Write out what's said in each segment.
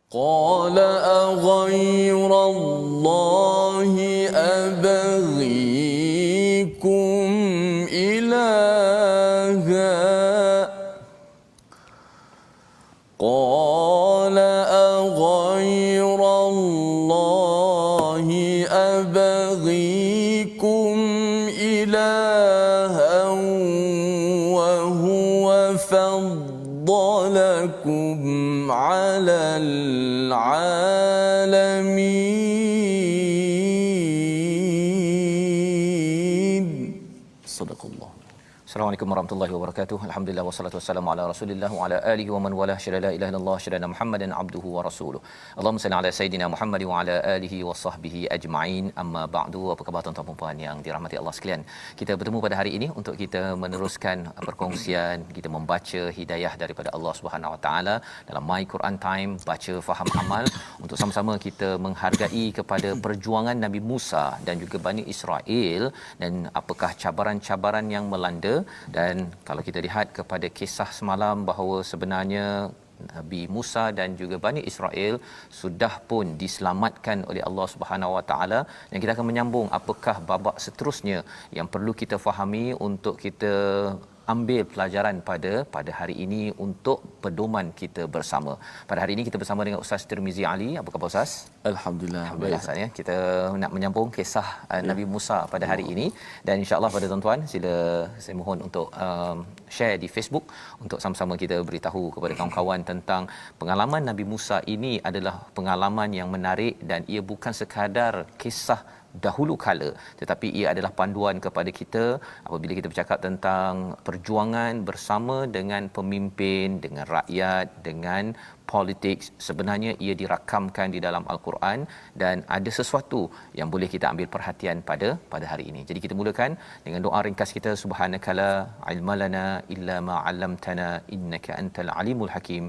قال أغير الله أبغيكم إلها قال أغير الله أبغيكم إلها وهو فضلكم على العالمين. صدق الله. Assalamualaikum warahmatullahi wabarakatuh. Alhamdulillah wassalatu wassalamu ala Rasulillah wa ala alihi wa man wala syada la ilaha illallah syada Muhammadan abduhu wa rasuluh. Allahumma salli ala sayidina Muhammad wa ala alihi wa sahbihi ajma'in. Amma ba'du. Apa khabar tuan-tuan dan puan yang dirahmati Allah sekalian? Kita bertemu pada hari ini untuk kita meneruskan perkongsian, kita membaca hidayah daripada Allah Subhanahu wa taala dalam My Quran Time, baca faham amal, untuk sama-sama kita menghargai kepada perjuangan Nabi Musa dan juga Bani Israel dan apakah cabaran-cabaran yang melanda. Dan kalau kita lihat kepada kisah semalam bahawa sebenarnya Nabi Musa dan juga Bani Israel sudah pun diselamatkan oleh Allah Subhanahu Wa Taala, dan kita akan menyambung apakah babak seterusnya yang perlu kita fahami untuk kita ambil pelajaran pada hari ini untuk pedoman kita bersama. Pada hari ini kita bersama dengan Ustaz Tirmizi Ali. Apa khabar Ustaz? Alhamdulillah. Alhamdulillah Ustaz ya. Kita nak menyambung kisah Nabi Musa pada hari ini, dan insya-Allah pada tuan-tuan sila saya mohon untuk share di Facebook untuk sama-sama kita beritahu kepada kawan-kawan tentang pengalaman Nabi Musa ini adalah pengalaman yang menarik, dan ia bukan sekadar kisah dahulu kala, tetapi ia adalah panduan kepada kita apabila kita bercakap tentang perjuangan bersama dengan pemimpin, dengan rakyat, dengan politik. Sebenarnya ia dirakamkan di dalam Al-Quran dan ada sesuatu yang boleh kita ambil perhatian pada hari ini. Jadi kita mulakan dengan doa ringkas kita. Subhanakala ilmalana illa ma 'allamtana innaka antal alimul hakim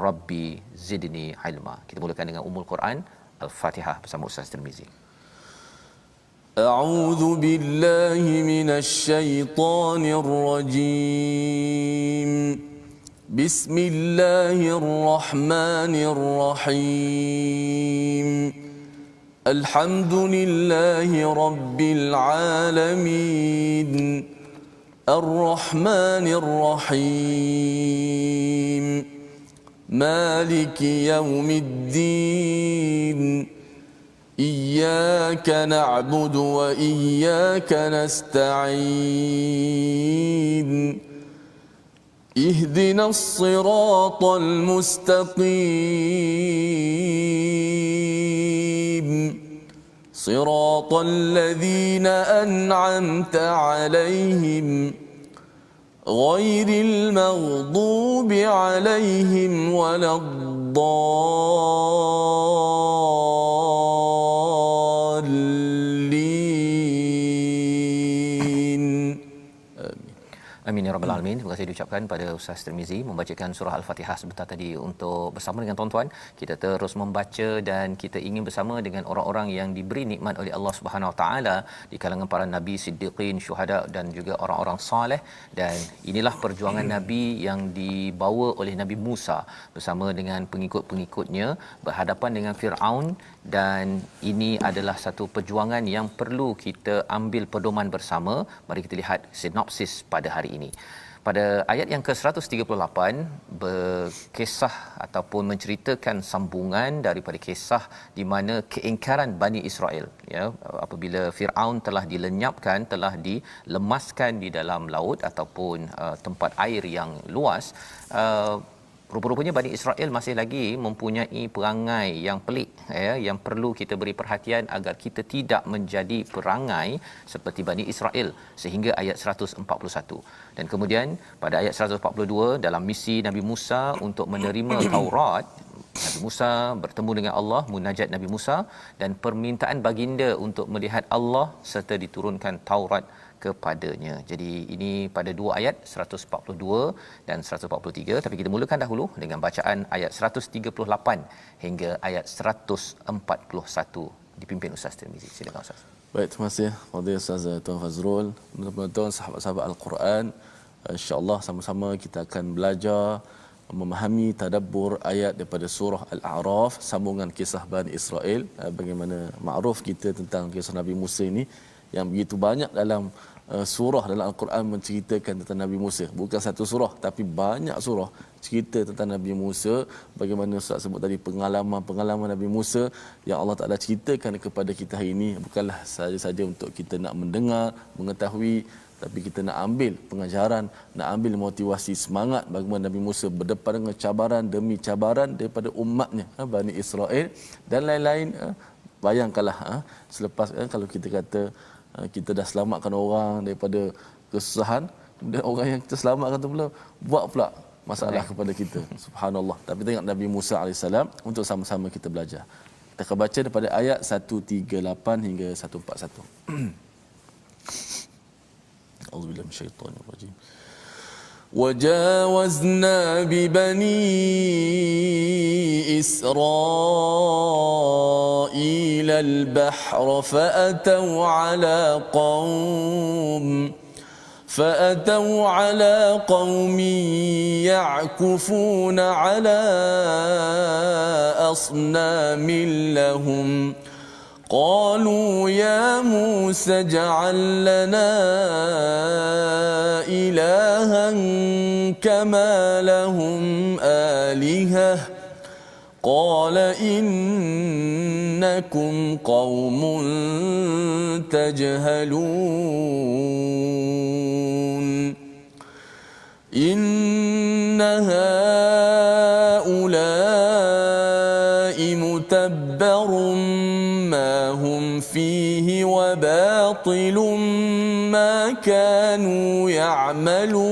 rabbi zidni ilma. Kita mulakan dengan Ummul Quran Al-Fatihah bersama Ustaz Tirmizi. أعوذ بالله من الشيطان الرجيم. بسم الله الرحمن الرحيم. الحمد لله رب العالمين. الرحمن الرحيم. مالك يوم الدين. إياك نعبد وإياك نستعين. اهدنا الصراط المستقيم. صراط الذين أنعمت عليهم غير المغضوب عليهم ولا Amin ya rabbal alamin. Terima kasih diucapkan pada Ustaz Tirmizi membacakan surah Al-Fatihah sebentar tadi. Untuk bersama dengan tuan-tuan kita terus membaca dan kita ingin bersama dengan orang-orang yang diberi nikmat oleh Allah Subhanahu Wa Taala di kalangan para nabi, siddiqin, syuhada dan juga orang-orang soleh. Dan inilah perjuangan nabi yang dibawa oleh Nabi Musa bersama dengan pengikut-pengikutnya berhadapan dengan Firaun, dan ini adalah satu perjuangan yang perlu kita ambil pedoman bersama. Mari kita lihat sinopsis pada hari ini. Pada ayat yang ke-138 berkisah ataupun menceritakan sambungan daripada kisah di mana keingkaran Bani Israel, ya, apabila Firaun telah dilenyapkan, telah dilemaskan di dalam laut ataupun tempat air yang luas. Rupa-rupanya Bani Israel masih lagi mempunyai perangai yang pelik, ya, yang perlu kita beri perhatian agar kita tidak menjadi perangai seperti Bani Israel sehingga ayat 141. Dan kemudian pada ayat 142 dalam misi Nabi Musa untuk menerima Taurat, Nabi Musa bertemu dengan Allah, munajat Nabi Musa dan permintaan baginda untuk melihat Allah serta diturunkan Taurat kepadanya. Jadi ini pada dua ayat 142 dan 143, tapi kita mulakan dahulu dengan bacaan ayat 138 hingga ayat 141 dipimpin Ustaz Tirmizi. Silakan Ustaz. Baik, terima kasih Fadil Ustaz Tuan Fazrul. Tuan-tuan sahabat-sahabat Al-Quran, insya-Allah sama-sama kita akan belajar memahami tadabbur ayat daripada surah Al-A'raf, sambungan kisah Bani Israel. Bagaimana makruf kita tentang kisah Nabi Musa ini yang begitu banyak dalam surah dalam Al-Quran menceritakan tentang Nabi Musa. Bukan satu surah tapi banyak surah cerita tentang Nabi Musa. Bagaimana Ustaz sebut tadi, pengalaman Nabi Musa yang Allah Ta'ala ceritakan kepada kita hari ini bukanlah saja-saja untuk kita nak mendengar, mengetahui, tapi kita nak ambil pengajaran, nak ambil motivasi, semangat bagaimana Nabi Musa berdepan dengan cabaran demi cabaran daripada umatnya, Bani Israel dan lain-lain. Bayangkanlah selepas kalau kita kata kita dah selamatkan orang daripada kesusahan, kemudian orang yang kita selamatkan tu pula buat pula masalah kepada kita. Subhanallah. Tapi tengok Nabi Musa AS untuk sama-sama kita belajar. Kita akan baca daripada ayat 138 hingga 141. A'udzubillahi minasyaitonir rajim. وجاوزنا ببني إسرائيل البحر فأتوا على قوم يعكفون على أصنام لهم قالوا يا موسى اجعل لنا إلها كما لهم آلهة قال إنكم قوم تجهلون إن هؤلاء متبر ما هم فيه وباطل ما كانوا يعملون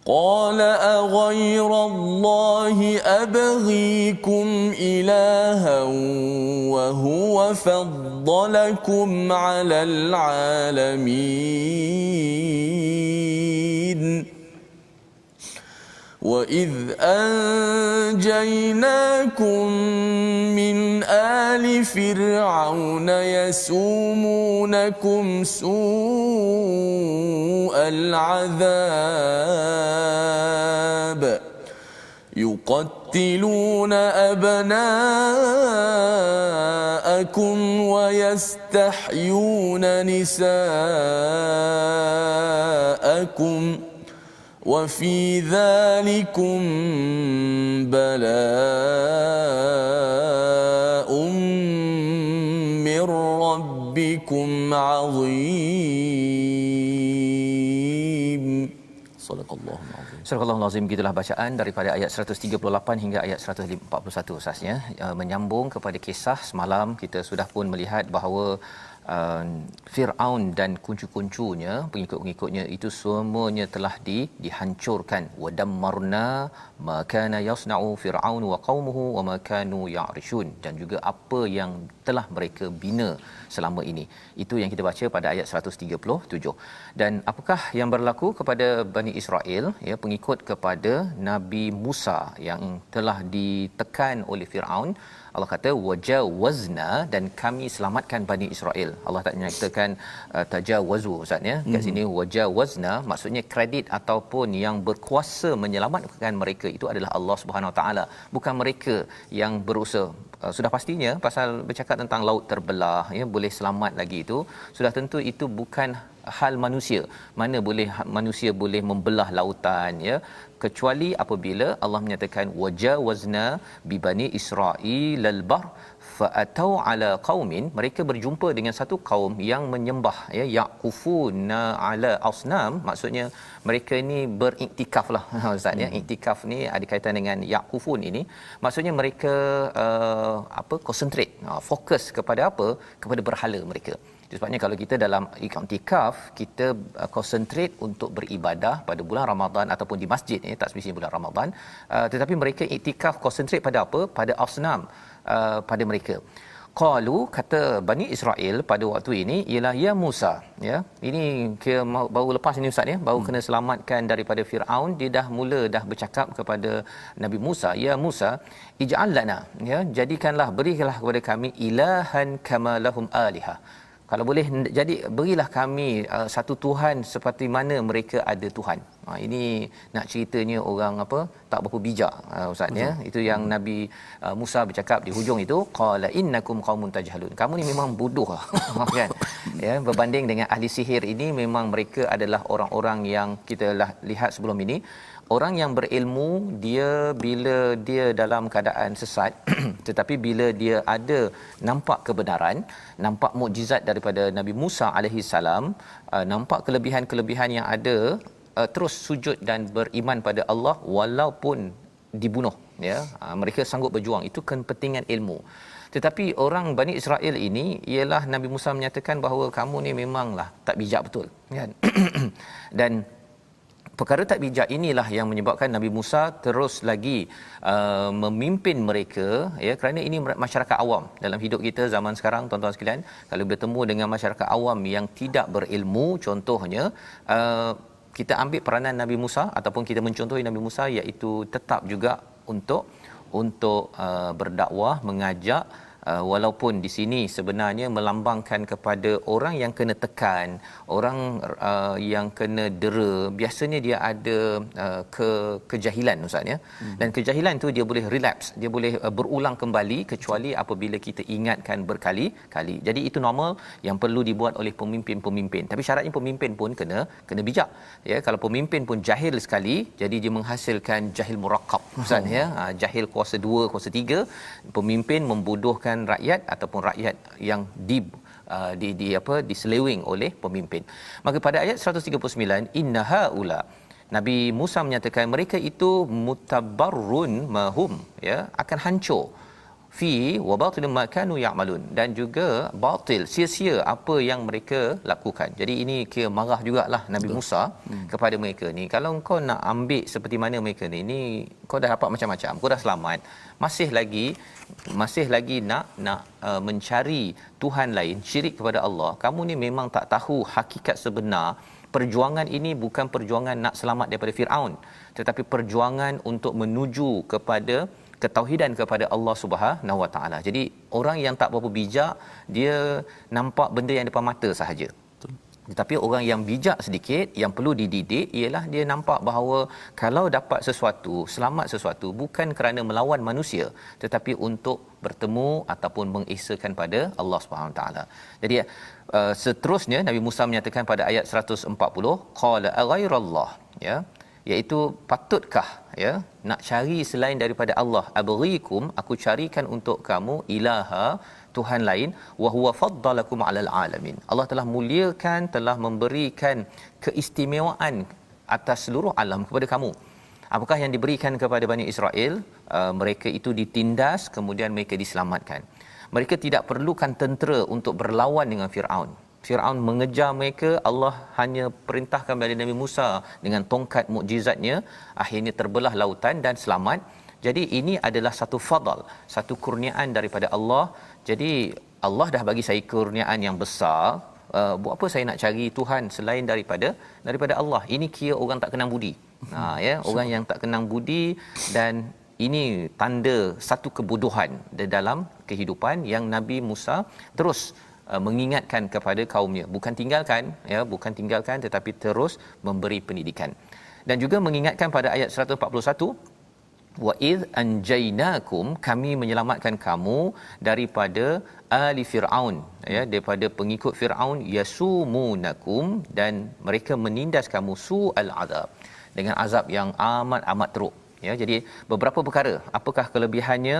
قال أغير الله أبغيكم إلها وهو فضلكم على العالمين وإذ أنجيناكم من آل فرعون يسومونكم سوء العذاب يقتلون أبناءكم ويستحيون نساءكم وفي ذلكم بلاء من ربكم عظيم. صدق الله العظيم. Surah Al-Azim, gitulah bacaan daripada ayat 138 hingga ayat 141 asasnya, menyambung kepada kisah semalam. Kita sudah pun melihat bahawa Fir'aun dan kuncu-kuncunya, pengikut-pengikutnya itu semuanya telah dihancurkan. Wadammarna ma kana yasna'u fir'aun wa qaumuhu wa ma kanu ya'rishun, dan juga apa yang telah mereka bina selama ini. Itu yang kita baca pada ayat 137. Dan apakah yang berlaku kepada Bani Israel, ya, pengikut kepada Nabi Musa yang telah ditekan oleh Fir'aun? Allah kata wajawazna, dan kami selamatkan Bani Israel. Allah tak nyatakan tajawazu Ustaz, ya. Kat sini wajawazna maksudnya kredit ataupun yang berkuasa menyelamatkan mereka itu adalah Allah Subhanahu Wa Taala, bukan mereka yang berusaha. Sudah pastinya pasal bercakap tentang laut terbelah, ya, boleh selamat lagi, itu sudah tentu itu bukan hal manusia. Mana boleh manusia boleh membelah lautan, ya, kecuali apabila Allah menyatakan wajawazna bi bani Israil al-bahr fa'atau ala qaumin, mereka berjumpa dengan satu kaum yang menyembah, ya, yaqufuna ala asnam, maksudnya mereka ini beriktikaf lah Ustaz, ya. Iktikaf ni ada kaitan dengan yaqufun ini, maksudnya mereka konsentrate, fokus kepada apa? Kepada berhala mereka. Sebabnya kalau kita dalam iktikaf, kita konsentrate untuk beribadah pada bulan Ramadan ataupun di masjid, tak semestinya bulan Ramadan, tetapi mereka iktikaf konsentrate pada apa? Pada asnam, pada mereka. Qalu, kata Bani Israel pada waktu ini ialah ya Musa, ya. Ini kira baru lepas ini Ustaz, ya, baru kena selamatkan daripada Firaun, dia dah bercakap kepada Nabi Musa, ya Musa ij'al lana, ya, jadikanlah, berikanlah kepada kami ilahan kama lahum alihah. Kalau boleh jadi berilah kami satu Tuhan seperti mana mereka ada Tuhan. Ini nak ceritanya orang apa tak berapa bijak ustaz ya. Itu yang Nabi Musa bercakap di hujung itu, qala innakum qaumun tajhalun. Kamu ni memang bodoh kan. Ya, berbanding dengan ahli sihir ini memang mereka adalah orang-orang yang kita lihat sebelum ini. Orang yang berilmu, dia bila dia dalam keadaan sesat tetapi bila dia ada nampak kebenaran, nampak mukjizat daripada Nabi Musa alaihi salam, nampak kelebihan-kelebihan yang ada, terus sujud dan beriman pada Allah walaupun dibunuh, ya. Mereka sanggup berjuang, itu kepentingan ilmu. Tetapi orang Bani Israel ini ialah Nabi Musa menyatakan bahawa kamu ni memanglah tak bijak betul, kan. Dan perkara tak bijak inilah yang menyebabkan Nabi Musa terus lagi memimpin mereka, ya, kerana ini masyarakat awam. Dalam hidup kita zaman sekarang, tuan-tuan sekalian, kalau bertemu dengan masyarakat awam yang tidak berilmu, contohnya kita ambil peranan Nabi Musa ataupun kita mencontohi Nabi Musa, iaitu tetap juga untuk berdakwah, mengajak, walaupun di sini sebenarnya melambangkan kepada orang yang kena tekan, orang yang kena dera. Biasanya dia ada kejahilan ustaz, ya. Dan kejahilan tu dia boleh relapse, dia boleh berulang kembali kecuali apabila kita ingatkan berkali-kali. Jadi itu normal yang perlu dibuat oleh pemimpin-pemimpin. Tapi syaratnya pemimpin pun kena bijak, ya. Kalau pemimpin pun jahil sekali, jadi dia menghasilkan jahil murakkab ustaz, ya. Jahil kuasa 2, kuasa 3. Pemimpin membodohkan rakyat ataupun rakyat yang diseleweng oleh pemimpin. Maka pada ayat 139, inna haula, Nabi Musa menyatakan mereka itu mutabarrun mahum, ya, akan hancur, fi wa batil ma kanu ya'malun, dan juga batil, sia-sia apa yang mereka lakukan. Jadi ini kira marah jugalah Nabi Musa kepada mereka ni. Kalau kau nak ambil seperti mana mereka ni kau dah dapat macam-macam, kau dah selamat, masih lagi nak mencari Tuhan lain, syirik kepada Allah. Kamu ni memang tak tahu hakikat sebenar. Perjuangan ini bukan perjuangan nak selamat daripada Firaun, tetapi perjuangan untuk menuju kepada ketauhidan kepada Allah Subhanahu Wa Taala. Jadi orang yang tak berapa bijak, dia nampak benda yang depan mata sahaja. Tetapi orang yang bijak sedikit, yang perlu dididik, ialah dia nampak bahawa kalau dapat sesuatu, selamat sesuatu, bukan kerana melawan manusia, tetapi untuk bertemu ataupun mengesakan pada Allah Subhanahu Wa Taala. Jadi seterusnya Nabi Musa menyatakan pada ayat 140, qala aghairallah, ya, iaitu patutkah, ya, nak cari selain daripada Allah, abghikum, aku carikan untuk kamu ilaha, Tuhan lain, wa huwa faddalakum 'alal alamin. Allah telah muliakan, telah memberikan keistimewaan atas seluruh alam kepada kamu. Apakah yang diberikan kepada Bani Israel? Mereka itu ditindas, kemudian mereka diselamatkan. Mereka tidak perlukan tentera untuk berlawan dengan Firaun. Firaun mengejar mereka, Allah hanya perintahkan kepada Nabi Musa dengan tongkat mukjizatnya, akhirnya terbelah lautan dan selamat. Jadi ini adalah satu fadal, satu kurniaan daripada Allah. Jadi Allah dah bagi saya kurniaan yang besar, buat apa saya nak cari Tuhan selain daripada Allah? Ini kira orang tak kenang budi. Ya, orang yang tak kenang budi, dan ini tanda satu kebodohan di dalam kehidupan yang Nabi Musa terus mengingatkan kepada kaumnya, bukan tinggalkan tetapi terus memberi pendidikan. Dan juga mengingatkan pada ayat 141, wa id anjaynakum, kami menyelamatkan kamu daripada ali Firaun, ya, daripada pengikut Firaun, yasumunakum, dan mereka menindas kamu su'al azab, dengan azab yang amat teruk, ya. Jadi beberapa perkara, apakah kelebihannya?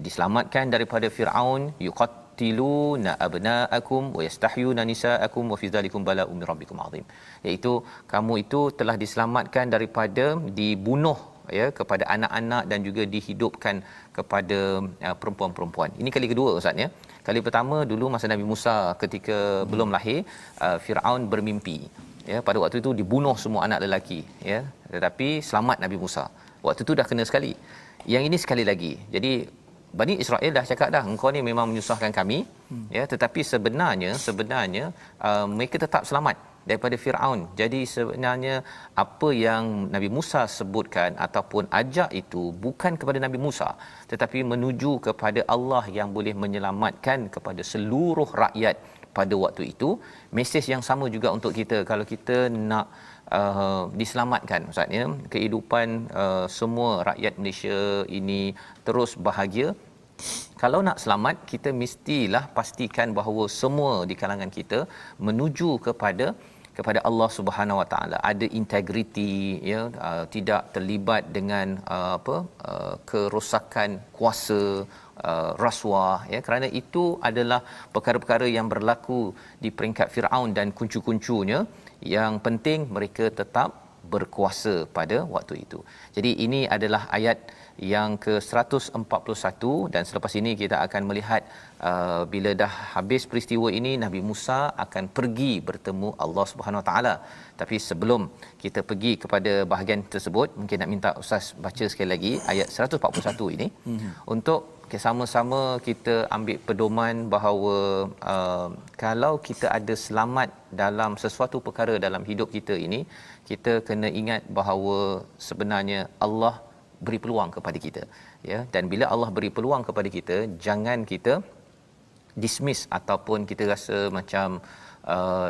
Diselamatkan daripada Firaun, yuqatiluna abnaakum wa yastahyuna nisaakum wa fi dzalikum bala'un min rabbikum azim, iaitu kamu itu telah diselamatkan daripada dibunuh, ya, kepada anak-anak, dan juga dihidupkan kepada perempuan-perempuan. Ini kali kedua ustaz, ya. Kali pertama dulu masa Nabi Musa ketika belum lahir, Firaun bermimpi, ya, pada waktu itu dibunuh semua anak lelaki, ya, tetapi selamat Nabi Musa. Waktu itu dah kena sekali. Yang ini sekali lagi. Jadi Bani Israel dah cakap dah, engkau ni memang menyusahkan kami, ya, tetapi sebenarnya mereka tetap selamat daripada Firaun. Jadi sebenarnya apa yang Nabi Musa sebutkan ataupun ajak itu bukan kepada Nabi Musa, tetapi menuju kepada Allah yang boleh menyelamatkan kepada seluruh rakyat pada waktu itu. Mesej yang sama juga untuk kita kalau kita nak diselamatkan Ustaz ya, kehidupan semua rakyat Malaysia ini terus bahagia. Kalau nak selamat, kita mestilah pastikan bahawa semua di kalangan kita menuju kepada Allah Subhanahu Wa Taala, ada integriti ya, tidak terlibat dengan kerosakan kuasa, rasuah ya, kerana itu adalah perkara-perkara yang berlaku di peringkat Firaun dan kuncu-kuncunya. Yang penting mereka tetap berkuasa pada waktu itu. Jadi ini adalah ayat yang ke-141 dan selepas ini kita akan melihat bila dah habis peristiwa ini Nabi Musa akan pergi bertemu Allah Subhanahu Wa Taala. Tapi sebelum kita pergi kepada bahagian tersebut, mungkin nak minta Ustaz baca sekali lagi ayat 141 ini untuk sama-sama kita ambil pedoman bahawa kalau kita ada selamat dalam sesuatu perkara dalam hidup kita ini, kita kena ingat bahawa sebenarnya Allah beri peluang kepada kita ya, dan bila Allah beri peluang kepada kita, jangan kita dismiss ataupun kita rasa macam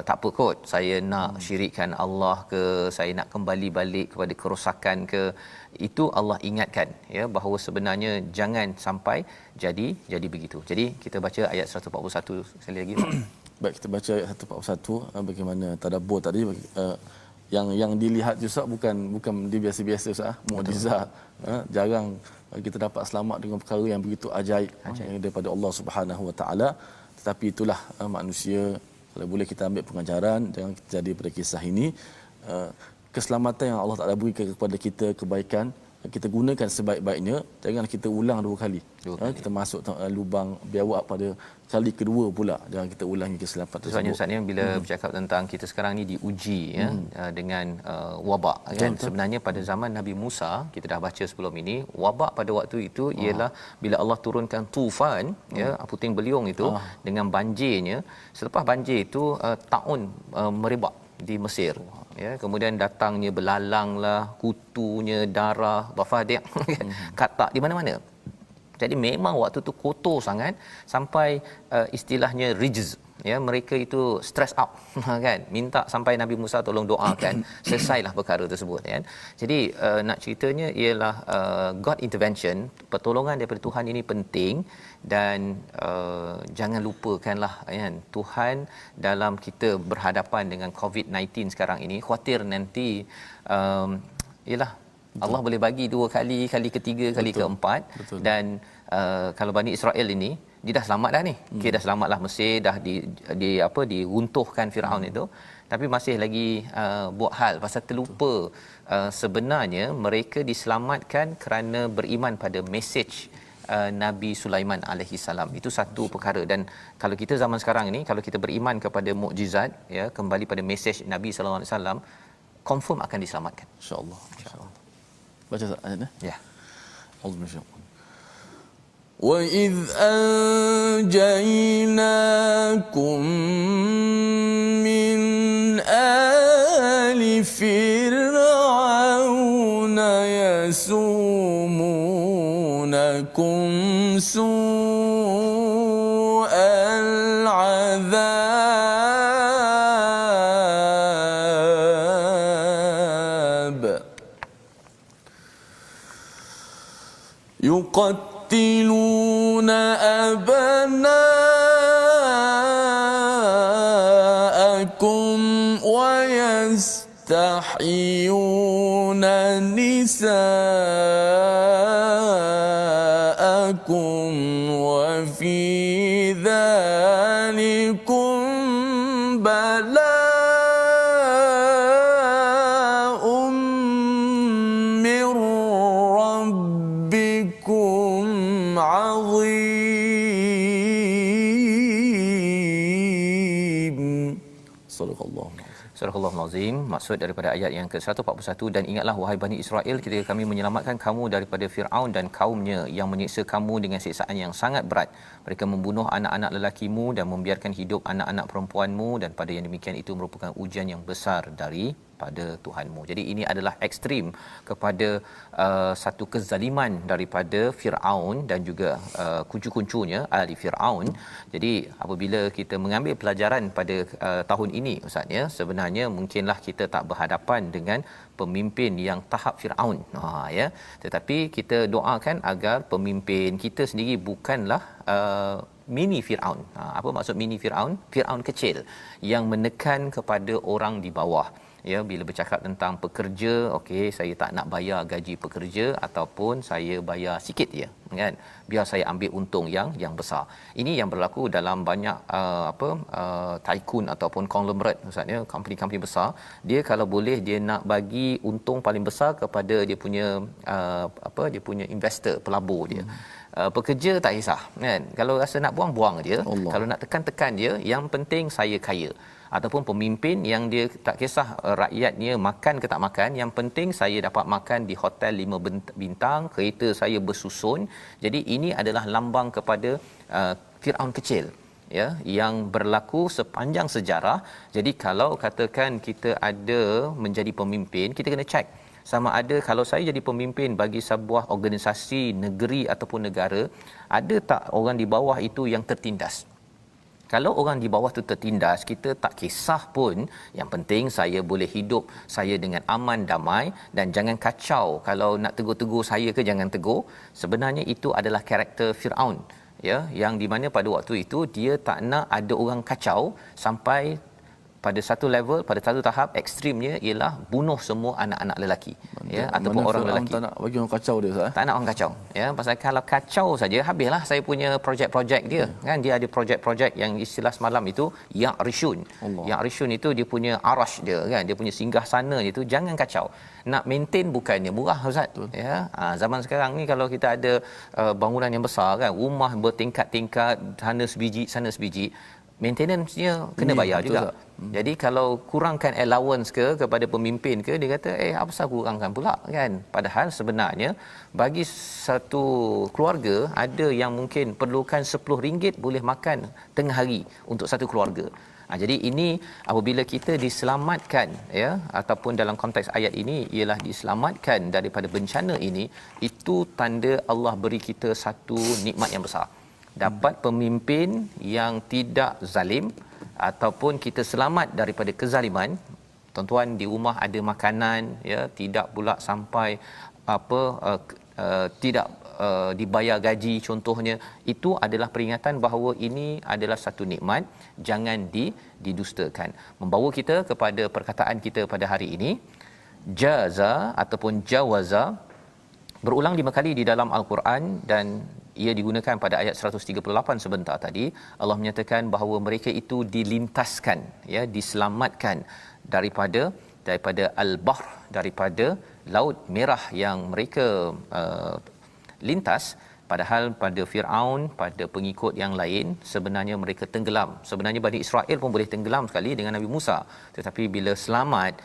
tak apa kot, saya nak syirikkan Allah ke, saya nak kembali balik kepada kerosakan ke. Itu Allah ingatkan ya, bahawa sebenarnya jangan sampai jadi begitu. Jadi kita baca ayat 141 sekali lagi. Baik, kita baca ayat 141 bagaimana tadabbur tadi. Yang dilihat Ustaz bukan dia biasa-biasa Ustaz, mukjizat. Jarang kita dapat selamat dengan perkara yang begitu ajaib. Yang daripada Allah Subhanahu Wa Taala. Tetapi itulah manusia, kalau boleh kita ambil pengajaran jangan jadi pada kisah ini, keselamatan yang Allah Taala berikan kepada kita, kebaikan kita gunakan sebaik-baiknya, jangan kita ulang dua kali. Kita masuk lubang biawak pada kali kedua pula, jangan kita ulangi kesilapan tersebut. Sebabnya Ustaz ni bila bercakap tentang kita sekarang ni diuji ya dengan wabak kan. Sebenarnya pada zaman Nabi Musa, kita dah baca sebelum ini, wabak pada waktu itu ialah bila Allah turunkan tufan ya, puting beliung itu dengan banjirnya. Selepas banjir itu taun merebak di Mesir ya, kemudian datangnya belalanglah, kutunya, darah, bafadiq katak di mana-mana. Jadi memang waktu tu kotor sangat sampai istilahnya rijz ya, mereka itu stress out kan, minta sampai Nabi Musa tolong doakan selesailah perkara tersebut kan. Jadi nak ceritanya ialah God intervention, pertolongan daripada Tuhan ini penting. Dan jangan lupakanlah kan, Tuhan dalam kita berhadapan dengan COVID-19 sekarang ini, khuatir nanti ialah Allah boleh bagi dua kali, kali ketiga, kali keempat. Dan kalau Bani Israel ini dia dah selamat dah ni. Dia dah selamatlah Mesir, dah diruntuhkan Firaun itu, tapi masih lagi buat hal pasal terlupa sebenarnya mereka diselamatkan kerana beriman pada mesej Nabi Sulaiman alaihi salam. Itu satu perkara. Dan kalau kita zaman sekarang ini, kalau kita beriman kepada mukjizat ya, kembali pada mesej Nabi sallallahu alaihi wasallam, confirm akan diselamatkan insya-Allah. Baca ayatnya ya. Auzubillahi وَإِذْ أَنْجَيْنَاكُمْ مِنْ آلِ فِرْعَوْنَ يَسُومُونَكُمْ سُوءَ الْعَذَابِ يقتلون أبناءكم ويستحيون نساءكم وفي ذلكم بلاء من ربكم عظيم. صدق الله. Surah Al-Azim, maksud daripada ayat yang ke-141, dan ingatlah wahai Bani Israel ketika kami menyelamatkan kamu daripada Firaun dan kaumnya yang menyiksa kamu dengan siksaan yang sangat berat. Mereka membunuh anak-anak lelakimu dan membiarkan hidup anak-anak perempuanmu, dan pada yang demikian itu merupakan ujian yang besar dari pada Tuhanmu. Jadi ini adalah ekstrim kepada satu kezaliman daripada Firaun dan juga kuncu-kuncunya ahli Firaun. Jadi apabila kita mengambil pelajaran pada tahun ini ustaz ya, sebenarnya mungkinlah kita tak berhadapan dengan pemimpin yang tahap Firaun. Ya, tetapi kita doakan agar pemimpin kita sendiri bukanlah mini Firaun. Apa maksud mini Firaun? Firaun kecil yang menekan kepada orang di bawah. Ya, bila bercakap tentang pekerja, okey, saya tak nak bayar gaji pekerja ataupun saya bayar sikit je, kan? Biar saya ambil untung yang besar. Ini yang berlaku dalam banyak tycoon ataupun conglomerate ustaz ya, company-company besar. Dia kalau boleh dia nak bagi untung paling besar kepada dia punya dia punya investor, pelabur dia. Pekerja tak kisah, kan? Kalau rasa nak buang dia, kalau nak tekan dia, yang penting saya kaya. Ataupun pemimpin yang dia tak kisah rakyatnya makan ke tak makan, yang penting saya dapat makan di hotel 5 bintang, kereta saya bersusun. Jadi ini adalah lambang kepada Firaun kecil ya, yang berlaku sepanjang sejarah. Jadi kalau katakan kita ada menjadi pemimpin, kita kena check sama ada kalau saya jadi pemimpin bagi sebuah organisasi, negeri ataupun negara, ada tak orang di bawah itu yang tertindas. Kalau orang di bawah tu tertindas, kita tak kisah pun, yang penting saya boleh hidup saya dengan aman, damai, dan jangan kacau. Kalau nak tegur-tegur saya ke jangan tegur. Sebenarnya itu adalah karakter Firaun ya, yang di mana pada waktu itu dia tak nak ada orang kacau sampai pada satu level, pada satu tahap ekstrimnya ialah bunuh semua anak-anak lelaki ya, ataupun orang lelaki. Tak nak bagi orang kacau dia Ustaz. Tak nak orang kacau ya, pasal kalau kacau saja habislah saya punya projek-projek dia kan. Dia ada projek-projek yang istilah semalam itu Ya'rishun. Ya'rishun itu dia punya arash dia kan, dia punya singgah sana itu jangan kacau. Nak maintain bukannya murah Ustaz ya. Zaman sekarang ni kalau kita ada bangunan yang besar kan, rumah bertingkat-tingkat, sana sebiji, maintenance-nya kena bayar juga. Jadi kalau kurangkan allowance kepada pemimpin dia kata apa pasal kurangkan pula kan. Padahal sebenarnya bagi satu keluarga ada yang mungkin perlukan RM10 boleh makan tengah hari untuk satu keluarga. Jadi ini apabila kita diselamatkan ya, ataupun dalam konteks ayat ini ialah diselamatkan daripada bencana ini, itu tanda Allah beri kita satu nikmat yang besar. Dapat pemimpin yang tidak zalim ataupun kita selamat daripada kezaliman. Tuan-tuan di rumah ada makanan ya, tidak pula sampai tidak dibayar gaji contohnya. Itu adalah peringatan bahawa ini adalah satu nikmat, jangan didustakan. Membawa kita kepada perkataan kita pada hari ini, jaza ataupun jawaza berulang 5 kali di dalam Al-Quran dan ia digunakan pada ayat 138 sebentar tadi. Allah menyatakan bahawa mereka itu dilintaskan ya, diselamatkan daripada al-bahr, daripada laut merah yang mereka lintas. Padahal pada Firaun, pada pengikut yang lain, sebenarnya mereka tenggelam. Sebenarnya Bani Israel pun boleh tenggelam sekali dengan Nabi Musa, tetapi bila selamat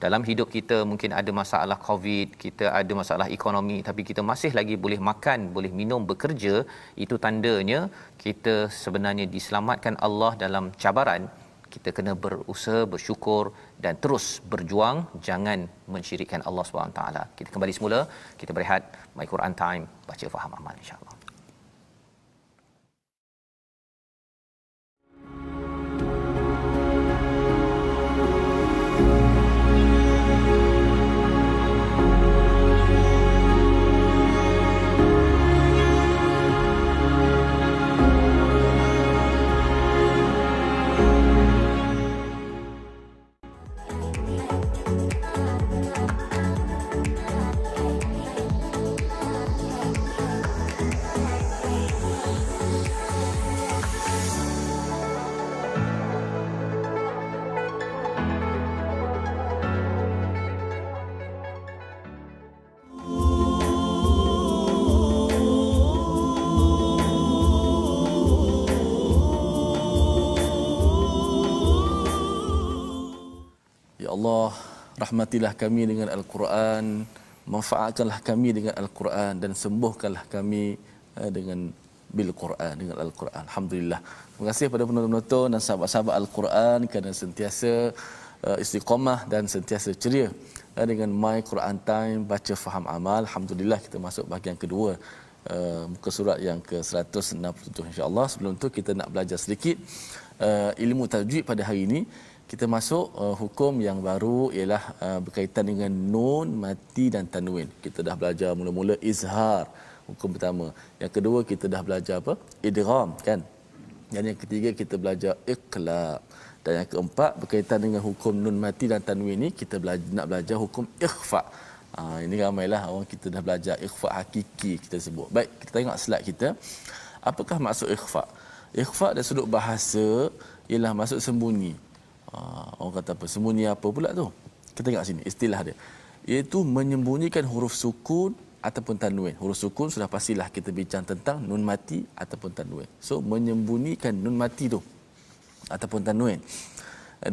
dalam hidup kita, mungkin ada masalah COVID, kita ada masalah ekonomi, tapi kita masih lagi boleh makan, boleh minum, bekerja, itu tandanya kita sebenarnya diselamatkan Allah dalam cabaran. Kita kena berusaha, bersyukur dan terus berjuang, jangan mensyirikkan Allah SWT. Kita kembali semula, kita berehat, My Quran Time, baca faham amal insya-Allah. Allah, rahmatilah kami dengan Al-Quran, manfaatkanlah kami dengan Al-Quran dan sembuhkanlah kami dengan bil Quran, dengan Al-Quran. Alhamdulillah. Terima kasih kepada penonton-penonton dan sahabat-sahabat Al-Quran kerana sentiasa istiqamah dan sentiasa ceria dengan My Quran Time baca faham amal. Alhamdulillah kita masuk bahagian kedua, muka surat yang ke-167 insya-Allah. Sebelum tu kita nak belajar sedikit ilmu tajwid pada hari ini. Kita masuk hukum yang baru ialah berkaitan dengan nun, mati dan tanwin. Kita dah belajar mula-mula izhar, hukum pertama. Yang kedua kita dah belajar apa? Idgham, kan? Dan yang ketiga kita belajar iqlab. Dan yang keempat berkaitan dengan hukum nun mati dan tanwin ni kita nak belajar hukum ikhfa. Ini ramailah orang kita dah belajar ikhfa hakiki kita sebut. Baik, kita tengok slide kita. Apakah maksud ikhfa? Ikhfa dari sudut bahasa ialah maksud sembunyi. Orang kata apa? Sembunyi apa pula tu? Kita tengok sini istilah dia. Iaitu menyembunyikan huruf sukun ataupun tanwin. Huruf sukun sudah pastilah kita bincang tentang nun mati ataupun tanwin. So menyembunyikan nun mati tu ataupun tanwin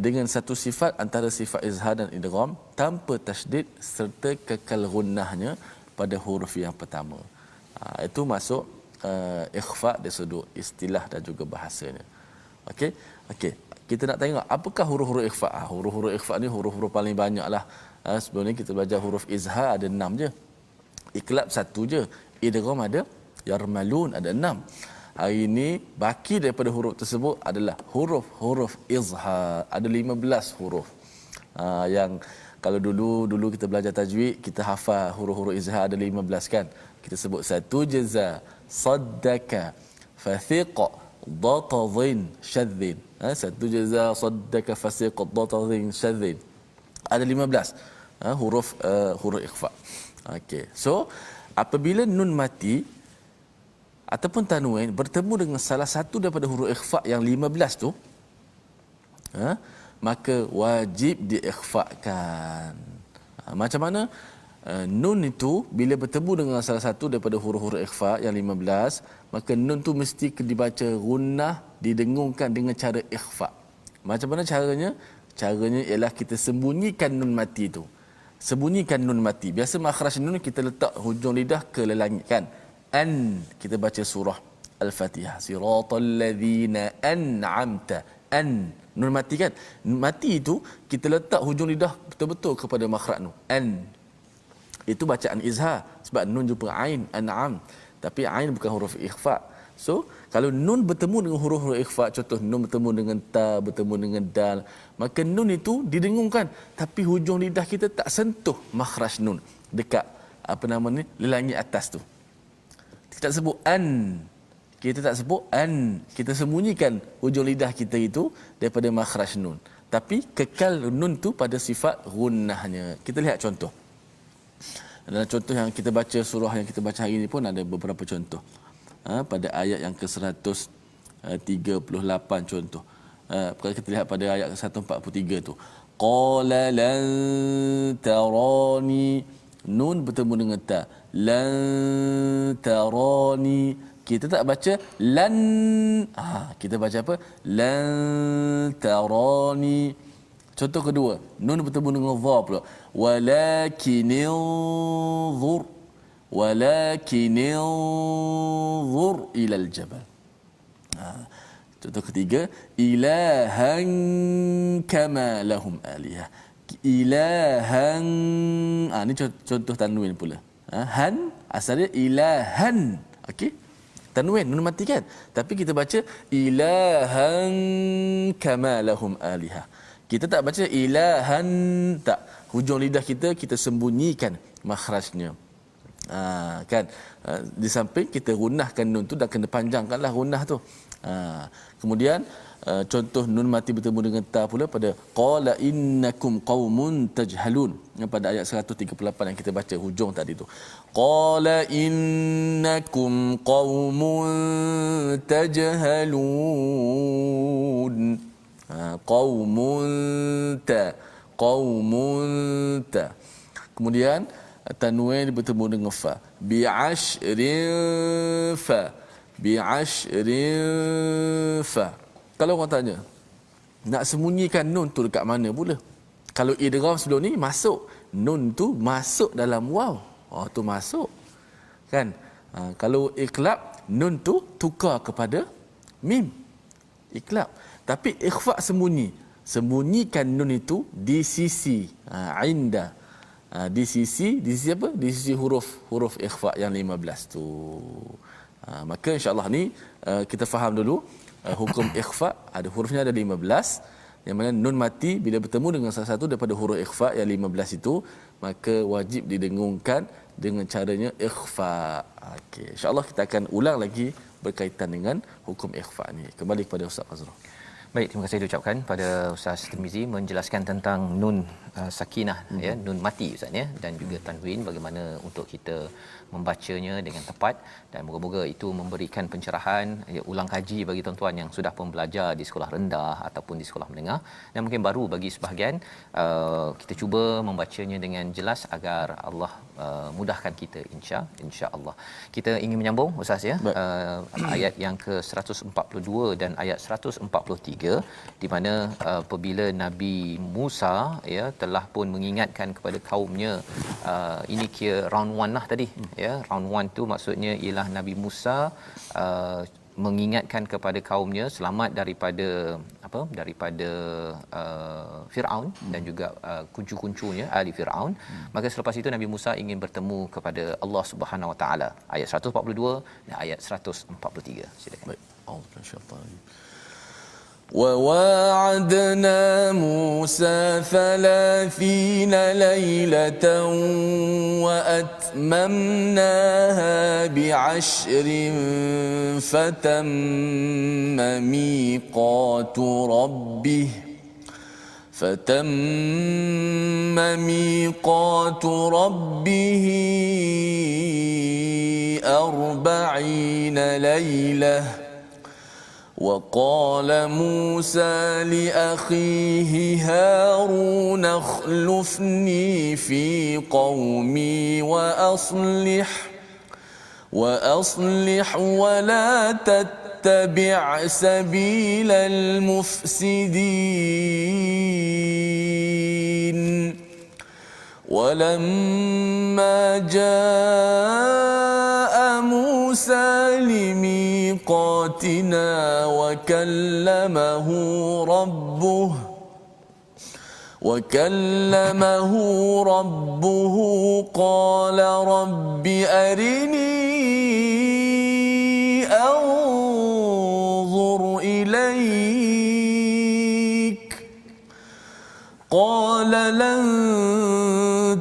dengan satu sifat antara sifat izhar dan idgham tanpa tasydid serta kekal gunnahnya pada huruf yang pertama. Itu masuk ikhfa dari sudut istilah dan juga bahasanya. Okey. Kita nak tengok apakah huruf-huruf ikhfa. Huruf-huruf ikhfa ni huruf-huruf paling banyaklah. Sebelum ni kita belajar huruf izhar ada 6 je. Iqlab 1 je. Idgham ada, yarmalun ada 6. Hari ini baki daripada huruf tersebut adalah huruf-huruf izhar. Ada 15 huruf. Yang kalau dulu kita belajar tajwid, kita hafal huruf-huruf izhar ada 15 kan. Kita sebut satu jaza, saddaka, fathiqa, datadhin, syadzin. Satu jaza, saddaka, fathiqa, datadhin, syadzin. Ada 15 huruf ikhfa. Okey. So apabila nun mati ataupun tanwin bertemu dengan salah satu daripada huruf ikhfa yang 15 tu, maka wajib diikhfakan. Macam mana? Nun itu bila bertemu dengan salah satu daripada huruf-huruf ikhfa yang 15, maka nun tu mesti dibaca gunnah, didengungkan dengan cara ikhfa. Macam mana caranya? Caranya ialah kita sembunyikan nun mati tu. Sembunyikan nun mati. Biasa makhraj nun kita letak hujung lidah ke langit kan. An, kita baca surah Al-Fatihah. Siratal ladzina an'amta. An, nun mati kan. Nun mati itu kita letak hujung lidah betul-betul kepada makhraj nun. An. Itu bacaan izhar sebab nun jumpa ain, an'am. Tapi ain bukan huruf ikhfa. So, kalau nun bertemu dengan huruf-huruf ikhfa, contoh nun bertemu dengan ta, bertemu dengan dal, maka nun itu didengungkan tapi hujung lidah kita tak sentuh makhraj nun dekat lelangit atas tu. Kita tak sebut an. Kita tak sebut an. Kita sembunyikan hujung lidah kita itu daripada makhraj nun. Tapi kekal nun tu pada sifat gunnahnya. Kita lihat contoh. Dalam contoh yang kita baca, surah yang kita baca hari ini pun ada beberapa contoh. Pada ayat yang ke-138 contoh. Kalau kita lihat pada ayat ke-143 tu. Qala lan tarani. Nun bertemu dengan ta. Lan tarani. Kita tak baca lan. Kita baca apa? Lan tarani. Contoh kedua, nun bertemu dengan dha pula. Walakinilzur. Walakinilzur ilal jabal. Contoh ketiga, ilahan kama lahum alihah. Ilahan. Ni contoh tanwin pula. Han asalnya ilahan. Okey. Tanwin nun mati kan? Tapi kita baca ilahan kama lahum alihah. Kita tak baca ilahan, tak. Hujung lidah kita sembunyikan makhrajnya. Kan? Di samping kita gunnahkan nun tu dan kena panjangkanlah gunnah tu. Kemudian contoh nun mati bertemu dengan ta pula pada qala innakum qaumun tajhalun. Pada ayat 138 yang kita baca hujung tadi tu. Qala innakum qaumun tajhalun. Qaumun ta. Kemudian tanwin bertemu dengan fa. Bi'ashrin fa. Kalau orang tanya, nak sembunyikan nun tu dekat mana pula? Kalau idgham sebelum ni masuk, nun tu masuk dalam waw. Tu masuk. Kan? Kalau iqlab, nun tu tukar kepada mim. Iqlab. Tapi ikhfa sembunyi. sembunyikan nun itu di sisi inda, di sisi apa, di sisi huruf ikhfa yang 15 tu. Maka insya-Allah ni kita faham dulu hukum ikhfa, ada hurufnya ada 15, yang mana nun mati bila bertemu dengan salah satu daripada huruf ikhfa yang 15 itu, maka wajib didengungkan dengan caranya ikhfa. Okey, insya-Allah kita akan ulang lagi berkaitan dengan hukum ikhfa ni. Kembali kepada Ustaz Fazrul. Baik, terima kasih diucapkan pada Ustaz Tirmizi menjelaskan tentang nun sakinah, ya, nun mati Ustaz, ya, dan juga tanwin, bagaimana untuk kita membacanya dengan tepat, dan moga-moga itu memberikan pencerahan, ya, ulang kaji bagi tuan-tuan yang sudah pun belajar di sekolah rendah ataupun di sekolah menengah, dan mungkin baru bagi sebahagian. Kita cuba membacanya dengan jelas agar Allah mudahkan kita, insya-Allah. Kita ingin menyambung Ustaz, ya, ayat yang ke-142 dan ayat 143, di mana apabila Nabi Musa, ya, telah pun mengingatkan kepada kaumnya, ini kira round 1 lah tadi, ya, round 1 tu maksudnya ialah Nabi Musa mengingatkan kepada kaumnya selamat daripada Firaun dan juga kuncu-kuncunya ahli Firaun. Maka selepas itu Nabi Musa ingin bertemu kepada Allah Subhanahu Wa Taala, ayat 142 dan ayat 143. Silakan. Baik, auzubillahi. وواعدنا موسى 30 ليلة وأتممناها ب10 فتم ميقات ربه 40 ليلة. وقال موسى لأخيه هارون اخلفني في قومي وأصلح ولا تتبع سبيل المفسدين. ولما جاء موسى لميقاتنا وكلمه ربه قال رب أرني أنظر إليك قال لن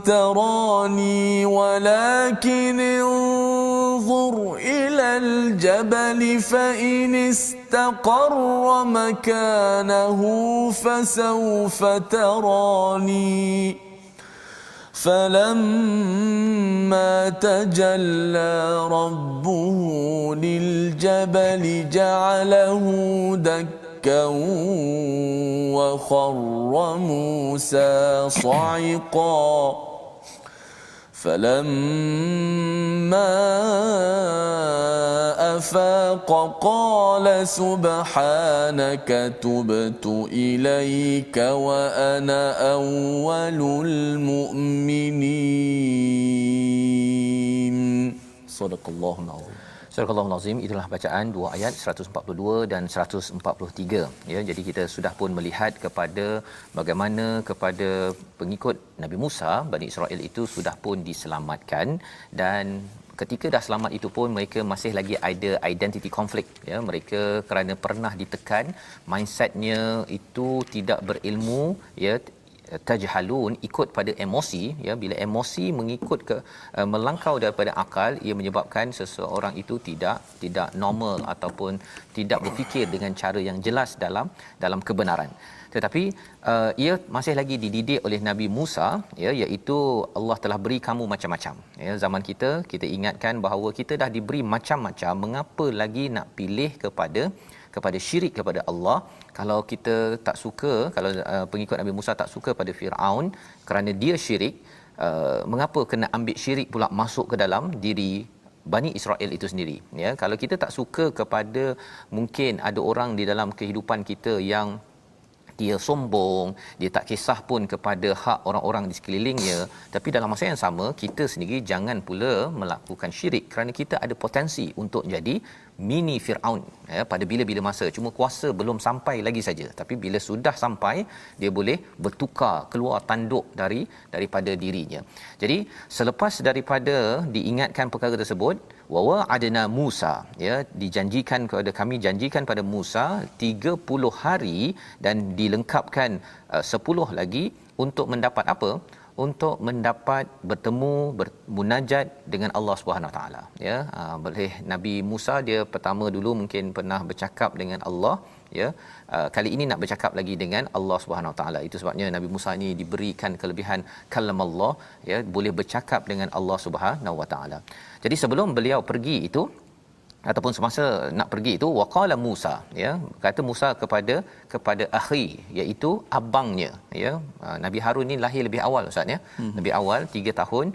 تراني ولكن انظر إلى الجبل فإن استقر مكانه فسوف تراني. فلما تجلى ربه للجبل جعله دكا وخر موسى صعقا. فلما أفاق قال سبحانك تبت إليك وأنا أول المؤمنين. صدق الله العظيم. Surah Al-Azim, itulah bacaan dua ayat 142 dan 143, ya. Jadi kita sudah pun melihat kepada bagaimana kepada pengikut Nabi Musa, Bani Israel itu sudah pun diselamatkan, dan ketika dah selamat itu pun mereka masih lagi ada identity conflict, ya. Mereka kerana pernah ditekan, mindsetnya itu tidak berilmu, ya, tajhalun, ikut pada emosi, ya. Bila emosi mengikut ke melangkau daripada akal, ia menyebabkan seseorang itu tidak normal ataupun tidak berfikir dengan cara yang jelas dalam kebenaran. Tetapi ia masih lagi dididik oleh Nabi Musa, ya, iaitu Allah telah beri kamu macam-macam, ya. Zaman kita ingatkan bahawa kita dah diberi macam-macam, mengapa lagi nak pilih kepada syirik kepada Allah? Kalau kita tak suka, kalau pengikut Nabi Musa tak suka pada Firaun kerana dia syirik, mengapa kena ambil syirik pula masuk ke dalam diri Bani Israel itu sendiri, ya. Kalau kita tak suka kepada, mungkin ada orang di dalam kehidupan kita yang dia sombong, dia tak kisah pun kepada hak orang-orang di sekelilingnya. Tapi dalam masa yang sama, kita sendiri jangan pula melakukan syirik, kerana kita ada potensi untuk jadi mini Firaun pada bila-bila masa. Cuma kuasa belum sampai lagi saja, tapi bila sudah sampai, dia boleh bertukar, keluar tanduk daripada dirinya. Jadi selepas daripada diingatkan perkara tersebut, wa wa'adna Musa, dijanjikan kepada kami, janjikan pada Musa 30 hari dan dilengkapkan 10 lagi untuk mendapat apa? Untuk mendapat bertemu, bermunajat dengan Allah Subhanahu Wa Taala. Boleh Nabi Musa dia pertama dulu mungkin pernah bercakap dengan Allah, kali ini nak bercakap lagi dengan Allah Subhanahu Wa Taala. Itu sebabnya Nabi Musa ini diberikan kelebihan kalam Allah, boleh bercakap dengan Allah Subhanahu Wa Taala. Jadi sebelum beliau pergi itu, ataupun semasa nak pergi itu, waqala Musa, kata Musa kepada akhi, iaitu abangnya, Nabi Harun ni lahir lebih awal ustaz, lebih awal 3 tahun.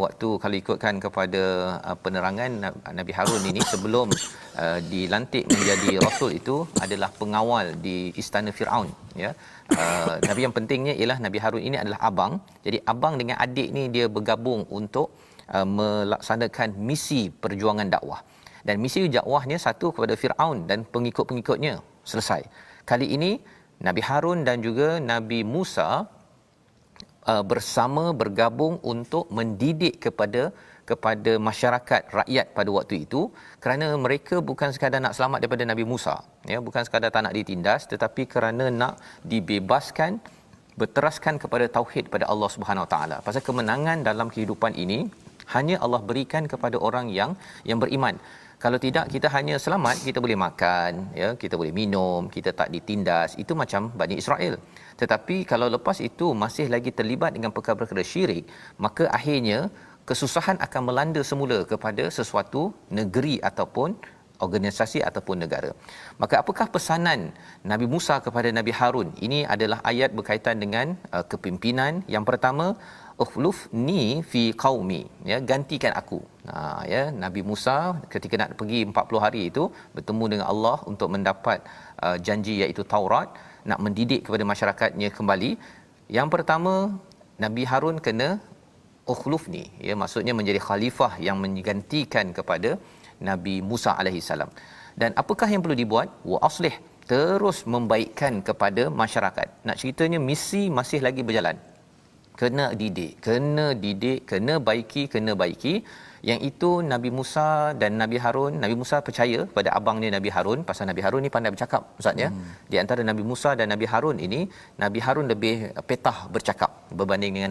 Waktu kalau ikutkan kepada penerangan, Nabi Harun ini sebelum dilantik menjadi rasul itu adalah pengawal di istana Firaun, Nabi yang pentingnya ialah Nabi Harun ini adalah abang. Jadi abang dengan adik ni dia bergabung untuk melaksanakan misi perjuangan dakwah. Dan misi dakwahnya satu kepada Firaun dan pengikut-pengikutnya selesai. Kali ini Nabi Harun dan juga Nabi Musa bersama bergabung untuk mendidik kepada masyarakat rakyat pada waktu itu, kerana mereka bukan sekadar nak selamat daripada Nabi Musa, bukan sekadar tak nak ditindas, tetapi kerana nak dibebaskan, berteraskan kepada tauhid pada Allah Subhanahu Wa Taala. Pasal kemenangan dalam kehidupan ini hanya Allah berikan kepada orang yang beriman. Kalau tidak, kita hanya selamat, kita boleh makan, kita boleh minum, kita tak ditindas, itu macam Bani Israel. Tetapi kalau lepas itu masih lagi terlibat dengan perkara-perkara syirik, maka akhirnya kesusahan akan melanda semula kepada sesuatu negeri ataupun organisasi ataupun negara. Maka apakah pesanan Nabi Musa kepada Nabi Harun? Ini adalah ayat berkaitan dengan kepimpinan. Yang pertama, ukhlufni fi qaumi, gantikan aku. Nabi Musa ketika nak pergi 40 hari itu bertemu dengan Allah untuk mendapat janji iaitu Taurat, nak mendidik kepada masyarakatnya kembali. Yang pertama, Nabi Harun kena ukhlufni, maksudnya menjadi khalifah yang menggantikan kepada Nabi Musa alaihi salam. Dan apakah yang perlu dibuat? Wa aslih, terus membaikkan kepada masyarakat. Nak ceritanya misi masih lagi berjalan. Kena didik, kena baiki. Yang itu Nabi Musa dan Nabi Harun. Nabi Musa percaya pada abangnya Nabi Harun, pasal Nabi Harun ni pandai bercakap ustaz, Di antara Nabi Musa dan Nabi Harun ini, Nabi Harun lebih petah bercakap berbanding dengan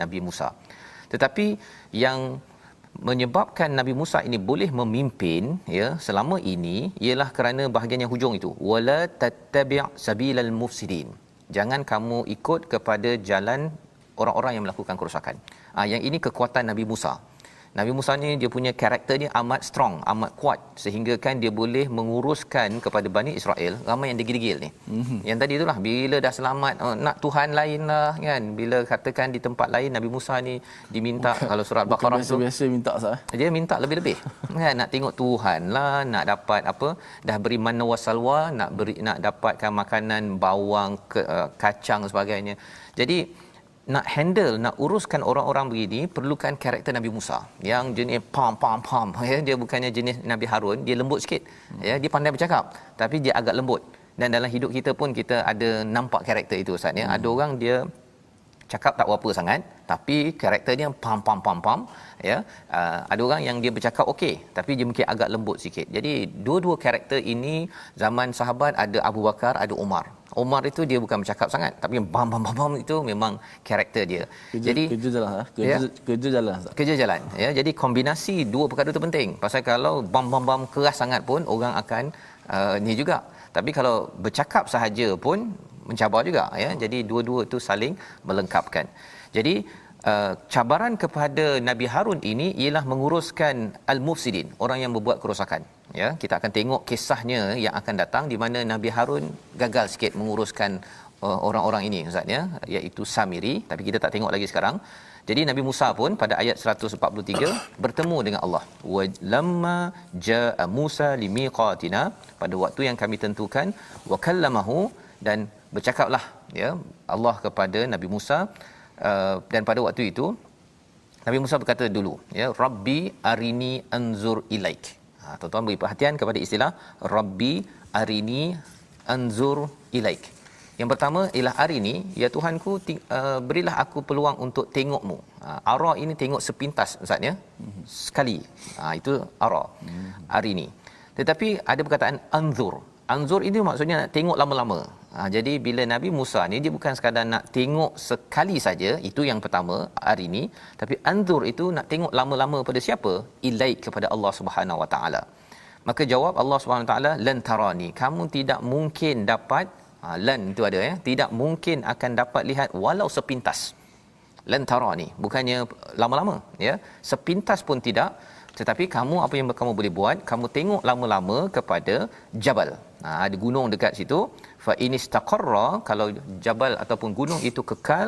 Nabi Musa. Tetapi yang menyebabkan Nabi Musa ini boleh memimpin selama ini ialah kerana bahagian yang hujung itu, wala tattabi' sabilal mufsidin. Jangan kamu ikut kepada jalan orang-orang yang melakukan kerosakan. Yang ini kekuatan Nabi Musa. Nabi Musa ni dia punya karakternya amat strong, amat kuat, sehingga kan dia boleh menguruskan kepada Bani Israel ramai yang degil-degil ni. Yang tadi itulah, bila dah selamat, nak Tuhan lain lah kan. Bila katakan di tempat lain Nabi Musa ni diminta, kalau surat Baqarah tu biasa minta sah. Dia minta lebih-lebih. Kan, nak tengok Tuhan lah, nak dapat apa, dah beri manna wa salwa, nak dapatkan makanan bawang, kacang sebagainya. Jadi nak handle, nak uruskan orang-orang begini, perlukan karakter Nabi Musa yang jenis pam. Dia bukannya jenis Nabi Harun, dia lembut sikit. Dia pandai bercakap, tapi dia agak lembut. Dan dalam hidup kita pun kita ada nampak karakter itu ustaz, Ada orang dia cakap tak berapa sangat, tapi karakternya pam. Ada orang yang dia bercakap okey, tapi dia mungkin agak lembut sikit. Jadi dua-dua karakter ini zaman sahabat ada Abu Bakar, ada Umar. Umar itu dia bukan bercakap sangat, tapi bam itu memang karakter dia. Kerja jalan. Jadi kombinasi dua perkara itu penting. Pasal kalau bam keras sangat pun orang akan ni juga. Tapi kalau bercakap sahaja pun mencabar juga, Jadi dua-dua itu saling melengkapkan. Jadi cabaran kepada Nabi Harun ini ialah menguruskan al-mufsidin, orang yang berbuat kerosakan. Kita akan tengok kisahnya yang akan datang di mana Nabi Harun gagal sikit menguruskan orang-orang ini ustaz, iaitu Samiri, tapi kita tak tengok lagi sekarang. Jadi Nabi Musa pun pada ayat 143 bertemu dengan Allah. Wa lamma jaa Musa limiqatina, pada waktu yang kami tentukan, wa kallamahu, dan bercakaplah ya Allah kepada Nabi Musa, dan pada waktu itu Nabi Musa berkata dulu ya, Rabbi arini anzur ilaik. Tuan-tuan beri perhatian kepada istilah Rabbi arini anzur ilaik. Yang pertama ialah arini, ya Tuhanku, berilah aku peluang untuk tengokmu. Ara ini tengok sepintas ustaz ya, sekali. Itu ara, arini. Tetapi ada perkataan anzur. Anzur ini maksudnya nak tengok lama-lama. Jadi bila Nabi Musa ni dia bukan sekadar nak tengok sekali saja, itu yang pertama arini, tapi anzur itu nak tengok lama-lama pada siapa? Ilaik, kepada Allah Subhanahu Wa Taala. Maka jawab Allah Subhanahu Wa Taala, lan tarani, kamu tidak mungkin dapat, lan itu ada ya, tidak mungkin akan dapat lihat walau sepintas. Lan tarani bukannya lama-lama ya, sepintas pun tidak. Tetapi kamu, apa yang kamu boleh buat, kamu tengok lama-lama kepada jabal. Ada gunung dekat situ. Fa inistaqarra, kalau jabal ataupun gunung itu kekal,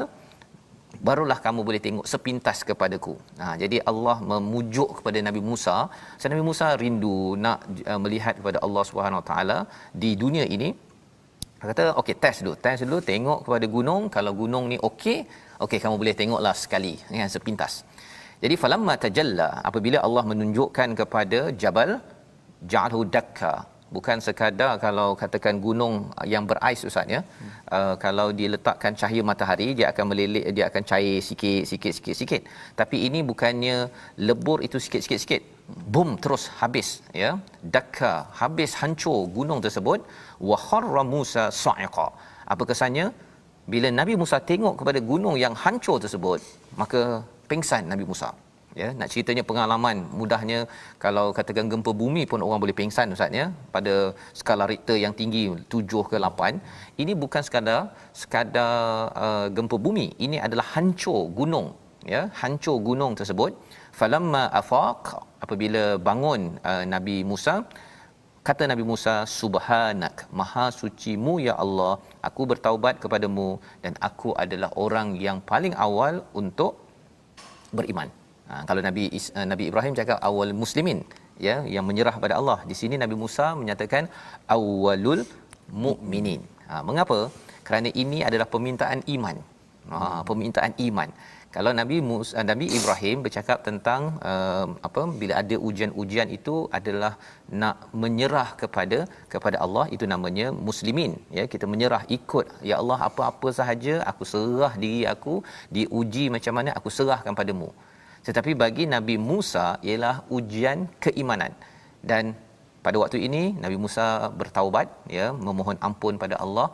barulah kamu boleh tengok sepintas kepadaku. Jadi Allah memujuk kepada Nabi Musa. Nabi Musa rindu nak melihat kepada Allah Subhanahu Wa Taala di dunia ini. Dia kata okey, test dulu, tengok kepada gunung. Kalau gunung ni okey, kamu boleh tengoklah sekali ya, sepintas. Jadi falamma tajalla, apabila Allah menunjukkan kepada jabal, ja'alhu dakka, bukan sekadar kalau katakan gunung yang berais ustaz ya, kalau diletakkan cahaya matahari dia akan meleleh, dia akan cair sikit. Tapi ini bukannya lebur itu sikit, boom terus habis ya, dakka, habis, hancur gunung tersebut. Wa kharra Musa sa'iqa, apa kesannya bila Nabi Musa tengok kepada gunung yang hancur tersebut, maka pingsan Nabi Musa ya. Nak ceritanya pengalaman, mudahnya kalau katakan gempa bumi pun orang boleh pingsan ustaz ya, pada skala Richter yang tinggi 7 ke 8. Ini bukan sekadar gempa bumi, ini adalah hancur gunung ya, hancur gunung tersebut. Falamma afaq, apabila bangun Nabi Musa, kata Nabi Musa, subhanak, maha sucimu ya Allah, aku bertaubat kepadamu dan aku adalah orang yang paling awal untuk beriman. Kalau Nabi Ibrahim cakap awal muslimin ya, yang menyerah pada Allah. Di sini Nabi Musa menyatakan awalul mukminin. Mengapa? Kerana ini adalah permintaan iman. Permintaan iman. Kalau Nabi Ibrahim bercakap tentang bila ada ujian-ujian itu adalah nak menyerah kepada Allah, itu namanya muslimin ya. Kita menyerah, ikut ya Allah, apa-apa sahaja aku serah diri aku, diuji macam mana aku serahkan padamu. Tetapi bagi Nabi Musa ialah ujian keimanan, dan pada waktu ini Nabi Musa bertaubat ya, memohon ampun pada Allah.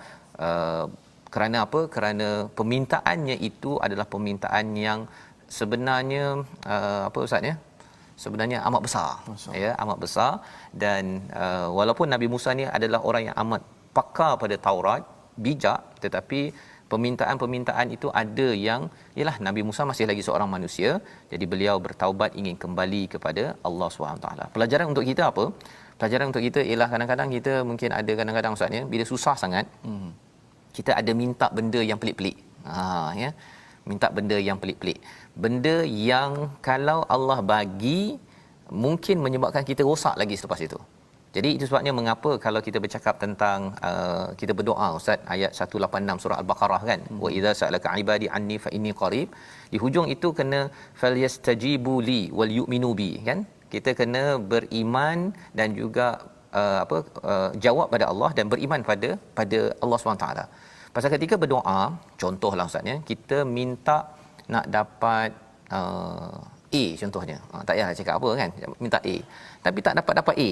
Kerana apa? Kerana permintaannya itu adalah permintaan yang sebenarnya apa ustaz ya? Sebenarnya amat besar ya, amat besar. Dan walaupun Nabi Musa ni adalah orang yang amat pakar pada Taurat, bijak, tetapi permintaan-permintaan itu ada yang ialah Nabi Musa masih lagi seorang manusia, jadi beliau bertaubat ingin kembali kepada Allah SWT. Pelajaran untuk kita apa? Pelajaran untuk kita ialah kadang-kadang kita mungkin ada kadang-kadang ustaz ya, bila susah sangat, kita ada minta benda yang pelik-pelik. Ya. Minta benda yang pelik-pelik. Benda yang kalau Allah bagi mungkin menyebabkan kita rosak lagi selepas itu. Jadi itu sebabnya mengapa kalau kita bercakap tentang kita berdoa ustaz, ayat 186 surah Al-Baqarah kan, wa idza sa'alaka ibadi anni fa inni qarib, di hujung itu kena falyastajibu li wal yu'minu bi kan. Kita kena beriman dan juga jawab pada Allah dan beriman pada Allah SWT. Pasal ketika berdoa, contohlah ustaz ya, kita minta nak dapat A contohnya. Tak payah cakap apa kan, minta A. Tapi tak dapat A.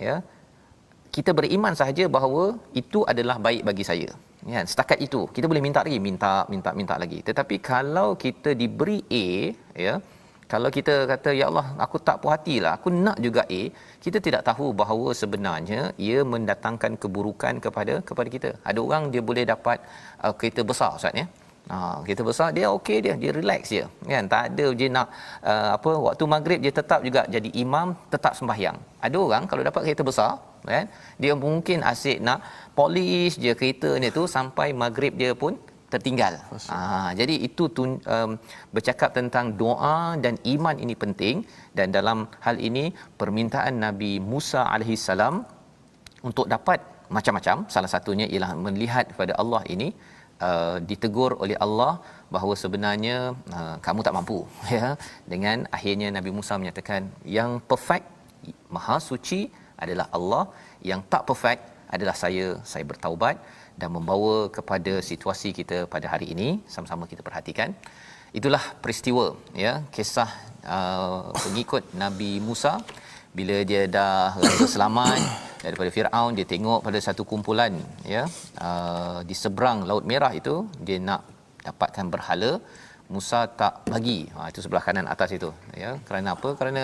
Ya. Kita beriman sahaja bahawa itu adalah baik bagi saya. Ya, setakat itu. Kita boleh minta lagi, minta lagi. Tetapi kalau kita diberi A, ya, kalau kita kata ya Allah, aku tak puas hatilah, aku nak juga A, kita tidak tahu bahawa sebenarnya ia mendatangkan keburukan kepada kita. Ada orang dia boleh dapat kereta besar ustaz ya. Kereta besar dia okey, dia relax je kan, tak ada dia nak waktu maghrib dia tetap juga jadi imam, tetap sembahyang. Ada orang kalau dapat kereta besar kan, dia mungkin asyik nak polish je kereta ni tu sampai maghrib dia pun tertinggal. Jadi itu bercakap tentang doa dan iman ini penting. Dan dalam hal ini permintaan Nabi Musa alaihissalam untuk dapat macam-macam. Salah satunya ialah melihat kepada Allah ini ditegur oleh Allah bahawa sebenarnya kamu tak mampu ya. Dengan akhirnya Nabi Musa menyatakan yang perfect, maha suci adalah Allah, yang tak perfect adalah saya bertaubat, dan membawa kepada situasi kita pada hari ini. Sama-sama kita perhatikan. Itulah peristiwa ya, kisah pengikut Nabi Musa bila dia dah rasa selamat daripada Firaun. Dia tengok pada satu kumpulan ya, di seberang Laut Merah itu, dia nak dapatkan berhala. Musa tak bagi. Itu sebelah kanan atas itu ya. Kerana apa? Kerana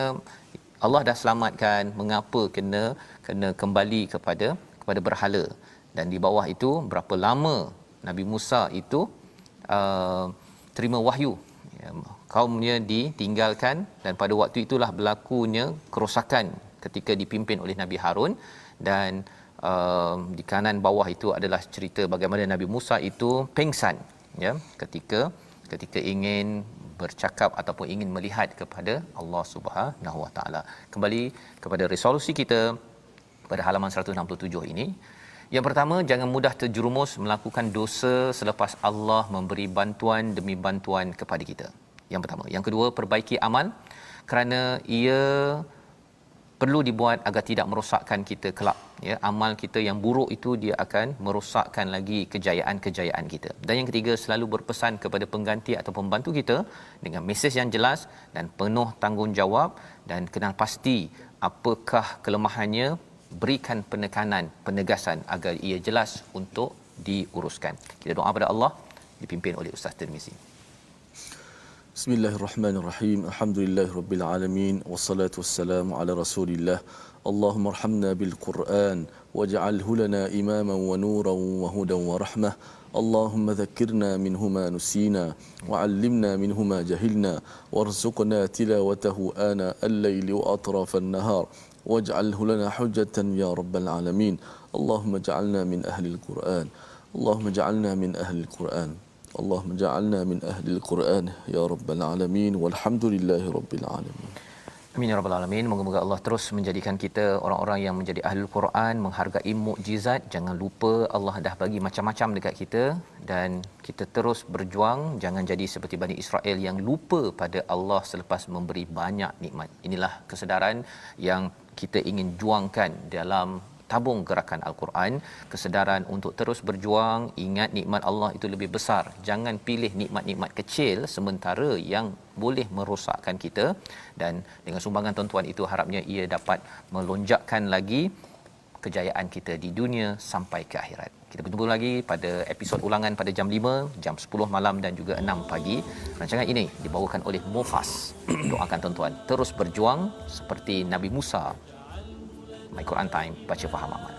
Allah dah selamatkan, mengapa kena kembali kepada berhala. Dan di bawah itu berapa lama Nabi Musa itu terima wahyu ya, kaumnya ditinggalkan, dan pada waktu itulah berlakunya kerosakan ketika dipimpin oleh Nabi Harun. Dan di kanan bawah itu adalah cerita bagaimana Nabi Musa itu pengsan ya ketika ingin bercakap ataupun ingin melihat kepada Allah Subhanahu Wa Taala. Kembali kepada resolusi kita pada halaman 167 ini. Yang pertama, jangan mudah terjerumus melakukan dosa selepas Allah memberi bantuan demi bantuan kepada kita. Yang pertama. Yang kedua, perbaiki amal kerana ia perlu dibuat agar tidak merosakkan kita kelak ya. Amal kita yang buruk itu dia akan merosakkan lagi kejayaan-kejayaan kita. Dan yang ketiga, selalu berpesan kepada pengganti atau pembantu kita dengan mesej yang jelas dan penuh tanggungjawab, dan kenal pasti apakah kelemahannya, berikan penegasan agar ia jelas untuk diuruskan. Kita doa pada Allah, dipimpin oleh Ustaz Tirmizi. Bismillahirrahmanirrahim. Alhamdulillahirabbil alamin wassalatu wassalamu ala Rasulillah. Allahumma arhamna bil Quran waj'alhu lana imaman wa nuran wa hudan wa rahmah. Allahumma dhakkirna minhu ma nusina wa 'allimna minhu ma jahilna warzuqna tilawatahu ana al-laili wa atrafan nahar waj'alhu lana hujjatan ya rabbal alamin. Allahumma ij'alna min ahli al-Quran. Allahumma ij'alna min ahli al-Quran. Allahumma ja'alna min ahli al-Quran ya rabbal alamin walhamdulillahi rabbil alamin. Amin ya rabbal alamin. Moga-moga Allah terus menjadikan kita orang-orang yang menjadi ahli Al-Quran, menghargai mukjizat. Jangan lupa Allah dah bagi macam-macam dekat kita, dan kita terus berjuang. Jangan jadi seperti Bani Israel yang lupa pada Allah selepas memberi banyak nikmat. Inilah kesedaran yang kita ingin juangkan dalam tabung gerakan Al-Quran. Kesedaran untuk terus berjuang, ingat nikmat Allah itu lebih besar. Jangan pilih nikmat-nikmat kecil sementara yang boleh merosakkan kita. Dan dengan sumbangan tuan-tuan itu, harapnya ia dapat melonjakkan lagi kejayaan kita di dunia sampai ke akhirat. Kita bertemu lagi pada episod ulangan pada jam 5, jam 10 malam dan juga 6 pagi. Rancangan ini dibawakan oleh Mufas. Doakan tuan-tuan terus berjuang seperti Nabi Musa. My Quran Time, baca faham amal.